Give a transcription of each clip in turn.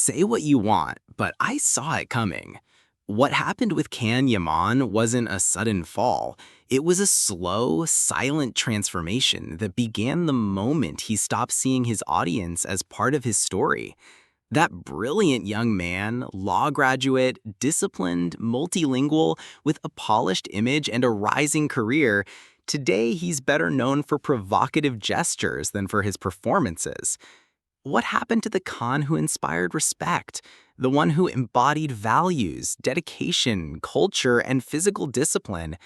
Say what you want, but I saw it coming. What happened with Can Yaman wasn't a sudden fall. It was a slow, silent transformation that began the moment he stopped seeing his audience as part of his story. That brilliant young man, law graduate, disciplined, multilingual, with a polished image and a rising career, today he's better known for provocative gestures than for his performances. What happened to the Khan who inspired respect? The one who embodied values, dedication, culture, and physical discipline?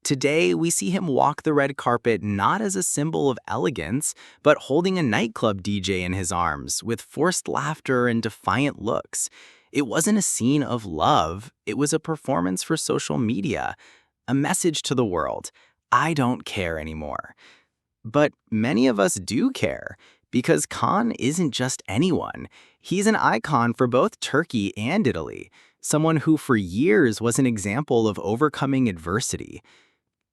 Today, we see him walk the red carpet not as a symbol of elegance, but holding a nightclub DJ in his arms with forced laughter and defiant looks. It wasn't a scene of love, it was a performance for social media, a message to the world. I don't care anymore. But many of us do care, because Khan isn't just anyone. He's an icon for both Turkey and Italy, someone who for years was an example of overcoming adversity.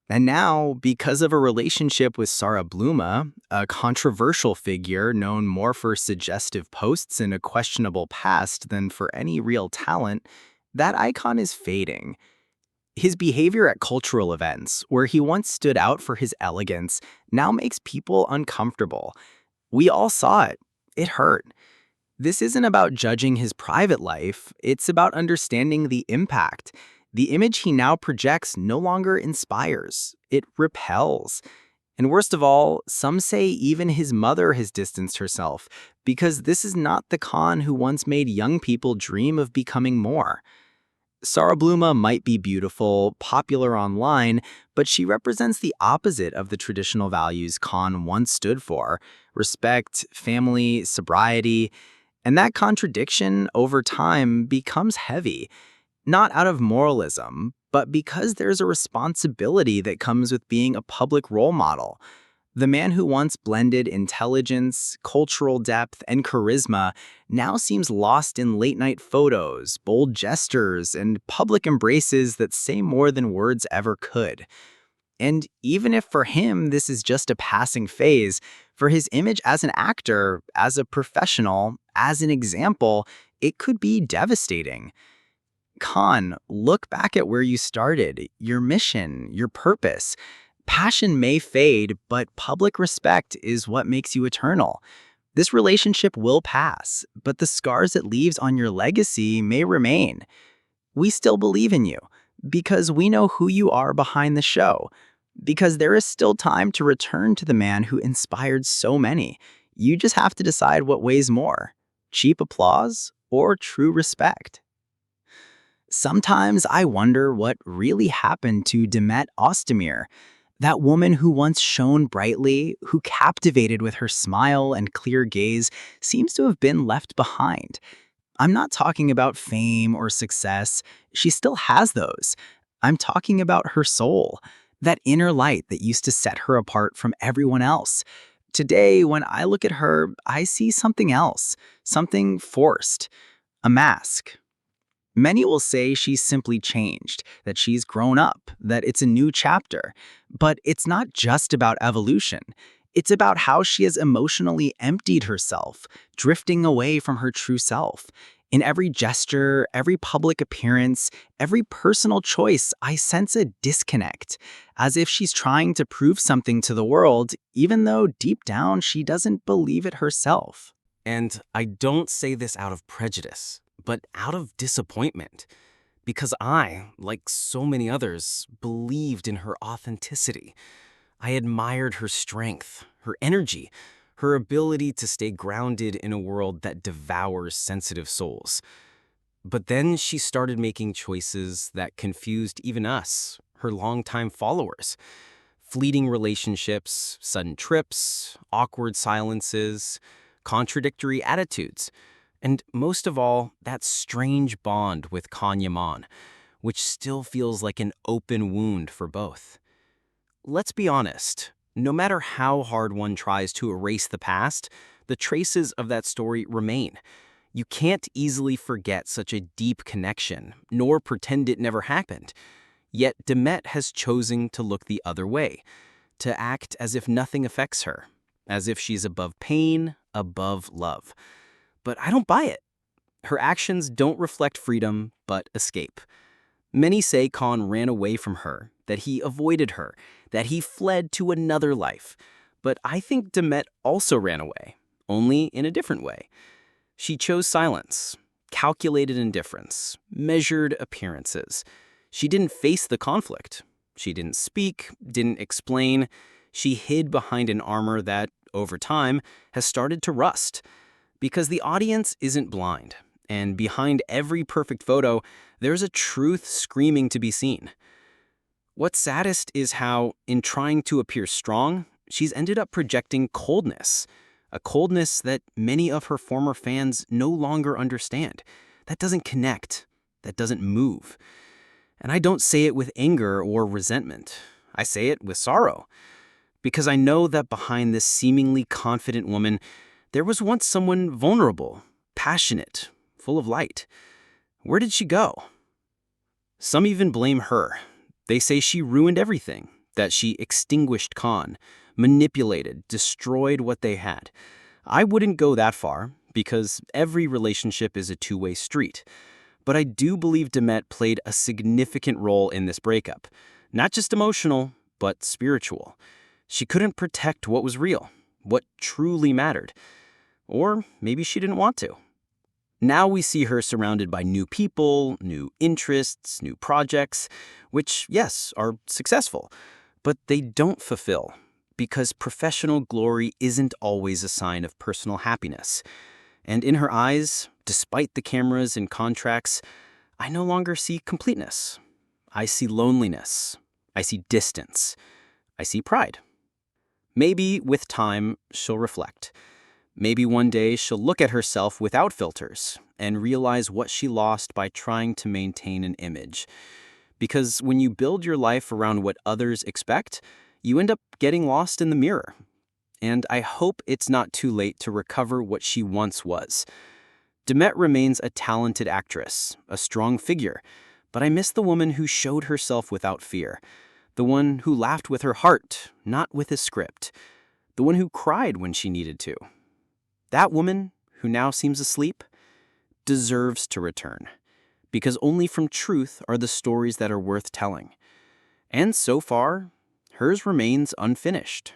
And now, because of a relationship with Sarah Bluma, a controversial figure known more for suggestive posts and a questionable past than for any real talent, that icon is fading. His behavior at cultural events, where he once stood out for his elegance, now makes people uncomfortable. We all saw it. It hurt. This isn't about judging his private life, it's about understanding the impact. The image he now projects no longer inspires, it repels. And worst of all, some say even his mother has distanced herself, because this is not the Khan who once made young people dream of becoming more. Sarah Bluma might be beautiful, popular online, but she represents the opposite of the traditional values Khan once stood for: respect, family, sobriety. And that contradiction, over time, becomes heavy, not out of moralism, but because there's a responsibility that comes with being a public role model. The man who once blended intelligence, cultural depth, and charisma now seems lost in late-night photos, bold gestures, and public embraces that say more than words ever could. And even if for him this is just a passing phase, for his image as an actor, as a professional, as an example, it could be devastating. Khan, look back at where you started, your mission, your purpose. Passion may fade, but public respect is what makes you eternal. This relationship will pass, but the scars it leaves on your legacy may remain. We still believe in you, because we know who you are behind the show, because there is still time to return to the man who inspired so many. You just have to decide what weighs more: cheap applause or true respect. Sometimes I wonder what really happened to Demet Ozdemir, that woman who once shone brightly, who captivated with her smile and clear gaze, seems to have been left behind. I'm not talking about fame or success. She still has those. I'm talking about her soul, that inner light that used to set her apart from everyone else. Today, when I look at her, I see something else, something forced, a mask. Many will say she's simply changed, that she's grown up, that it's a new chapter. But it's not just about evolution. It's about how she has emotionally emptied herself, drifting away from her true self. In every gesture, every public appearance, every personal choice, I sense a disconnect, as if she's trying to prove something to the world, even though deep down she doesn't believe it herself. And I don't say this out of prejudice, but out of disappointment. Because I, like so many others, believed in her authenticity. I admired her strength, her energy, her ability to stay grounded in a world that devours sensitive souls. But then she started making choices that confused even us, her longtime followers. Fleeting relationships, sudden trips, awkward silences, contradictory attitudes. And most of all, that strange bond with Can Yaman, which still feels like an open wound for both. Let's be honest, no matter how hard one tries to erase the past, the traces of that story remain. You can't easily forget such a deep connection, nor pretend it never happened. Yet Demet has chosen to look the other way, to act as if nothing affects her, as if she's above pain, above love. But I don't buy it. Her actions don't reflect freedom, but escape. Many say Khan ran away from her, that he avoided her, that he fled to another life. But I think Demet also ran away, only in a different way. She chose silence, calculated indifference, measured appearances. She didn't face the conflict. She didn't speak, didn't explain. She hid behind an armor that, over time, has started to rust. Because the audience isn't blind, and behind every perfect photo, there's a truth screaming to be seen. What's saddest is how, in trying to appear strong, she's ended up projecting coldness, a coldness that many of her former fans no longer understand, that doesn't connect, that doesn't move. And I don't say it with anger or resentment. I say it with sorrow, because I know that behind this seemingly confident woman, there was once someone vulnerable, passionate, full of light. Where did she go? Some even blame her. They say she ruined everything, that she extinguished Khan, manipulated, destroyed what they had. I wouldn't go that far, because every relationship is a two-way street. But I do believe Demet played a significant role in this breakup. Not just emotional, but spiritual. She couldn't protect what was real, what truly mattered. Or maybe she didn't want to. Now we see her surrounded by new people, new interests, new projects, which, yes, are successful, but they don't fulfill, because professional glory isn't always a sign of personal happiness. And in her eyes, despite the cameras and contracts, I no longer see completeness. I see loneliness. I see distance. I see pride. Maybe, with time, she'll reflect. Maybe one day she'll look at herself without filters and realize what she lost by trying to maintain an image. Because when you build your life around what others expect, you end up getting lost in the mirror. And I hope it's not too late to recover what she once was. Demet remains a talented actress, a strong figure, but I miss the woman who showed herself without fear, the one who laughed with her heart, not with a script, the one who cried when she needed to. That woman, who now seems asleep, deserves to return, because only from truth are the stories that are worth telling. And so far, hers remains unfinished.